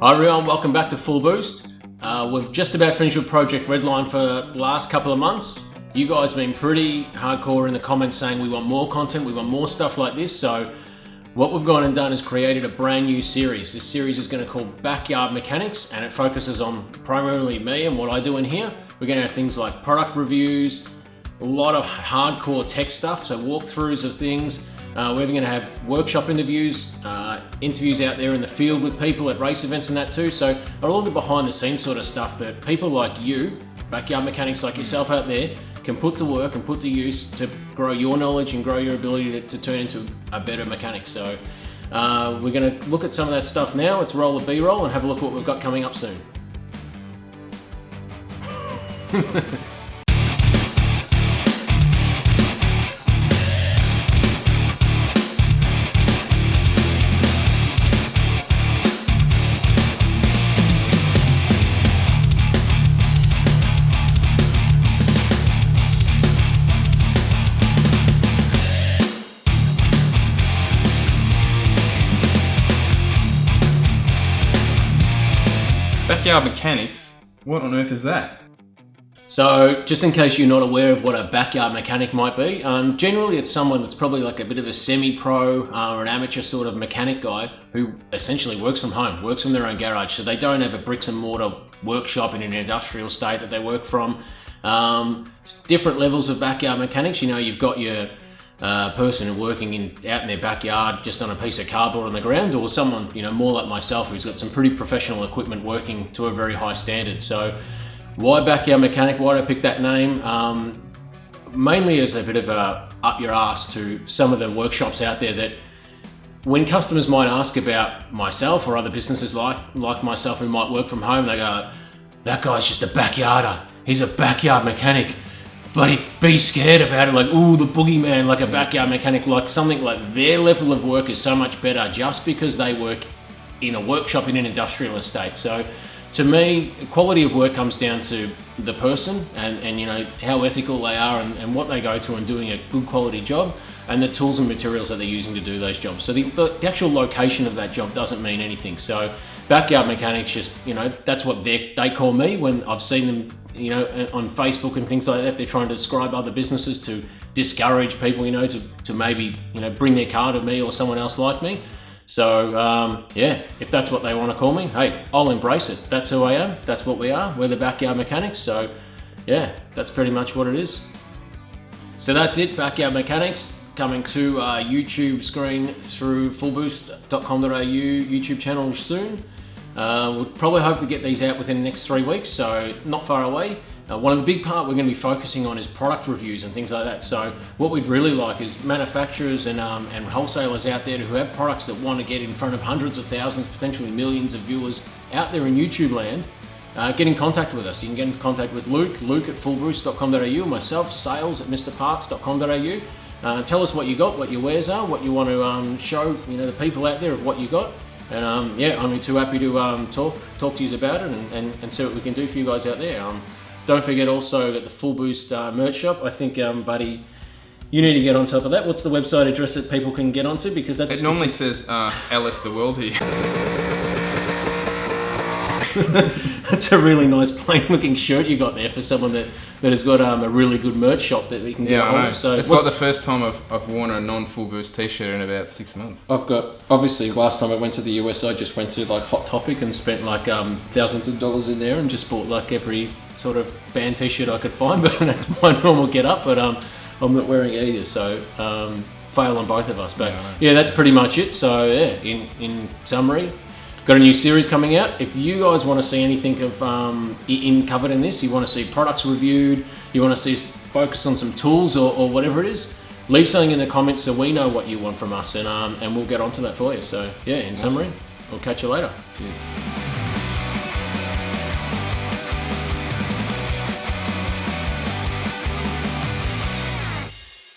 Hi everyone, welcome back to fullBOOST. We've just about finished with Project Redline for the last couple of months. You guys have been pretty hardcore in the comments saying we want more content, we want more stuff like this. So what we've gone and done is created a brand new series. This series is going to call Backyard Mechanics, and it focuses on primarily me and what I do in here. We're going to have things like product reviews, a lot of hardcore tech stuff, so walkthroughs of things. We're even going to have workshop interviews, interviews out there in the field with people at race events and that too. So all the behind the scenes sort of stuff that people like you, backyard mechanics like yourself out there, can put to work and put to use to grow your knowledge and grow your ability to turn into a better mechanic. So we're going to look at some of that stuff now. Let's roll the B-roll and have a look at what we've got coming up soon. Backyard mechanics? What on earth is that? So just in case you're not aware of what a backyard mechanic might be, generally it's someone that's probably like a bit of a semi-pro or an amateur sort of mechanic guy who essentially works from home, works from their own garage. So they don't have a bricks and mortar workshop in an industrial state that they work from. Different levels of backyard mechanics. You know, you've got your person who working out in their backyard just on a piece of cardboard on the ground, or someone, you know, more like myself who's got some pretty professional equipment working to a very high standard. So why backyard mechanic? Why did I pick that name? Mainly as a bit of a up your ass to some of the workshops out there that when customers might ask about myself or other businesses like myself who might work from home, they go, that guy's just a backyarder. He's a backyard mechanic. Bloody be scared about it, like, ooh, the boogeyman, like a backyard mechanic, like something like their level of work is so much better just because they work in a workshop in an industrial estate. So to me, quality of work comes down to the person and you know, how ethical they are and what they go through in doing a good quality job and the tools and materials that they're using to do those jobs. So the actual location of that job doesn't mean anything. So backyard mechanics, just, you know, that's what they call me when I've seen them, you know, on Facebook and things like that. If they're trying to describe other businesses to discourage people, you know, to maybe, you know, bring their car to me or someone else like me. So yeah, if that's what they want to call me, hey, I'll embrace it. That's who I am. That's what we are. We're the backyard mechanics. So yeah, that's pretty much what it is. So that's it, backyard mechanics, coming to YouTube screen through fullboost.com.au YouTube channel soon. We'll probably hope to get these out within the next 3 weeks, so not far away. One of the big part we're going to be focusing on is product reviews and things like that. So what we'd really like is manufacturers and wholesalers out there who have products that want to get in front of hundreds of thousands, potentially millions of viewers out there in YouTube land, get in contact with us. You can get in contact with Luke at fullboost.com.au, myself, sales@mrparts.com.au. Tell us what you got, what your wares are, what you want to show, you know, the people out there of what you got. And yeah, I'm too happy to talk to you about it and see what we can do for you guys out there. Don't forget also that the fullBOOST merch shop, I think, buddy, you need to get on top of that. What's the website address that people can get onto? Because that's, it normally says Alice the World here. That's a really nice plain looking shirt you got there for someone that has got a really good merch shop that we can get a hold of. So it's like the first time I've worn a non-fullBOOST t-shirt in about 6 months. I've got, obviously last time I went to the US, I just went to like Hot Topic and spent like thousands of dollars in there and just bought like every sort of band t-shirt I could find, but that's my normal get up, but I'm not wearing it either, so fail on both of us. But yeah, that's pretty much it. So yeah, in summary, got a new series coming out. If you guys want to see anything of covered in this, you want to see products reviewed, you want to see us focus on some tools or whatever it is, leave something in the comments so we know what you want from us, and we'll get onto that for you. So yeah, in summary, we'll catch you later. Cheers.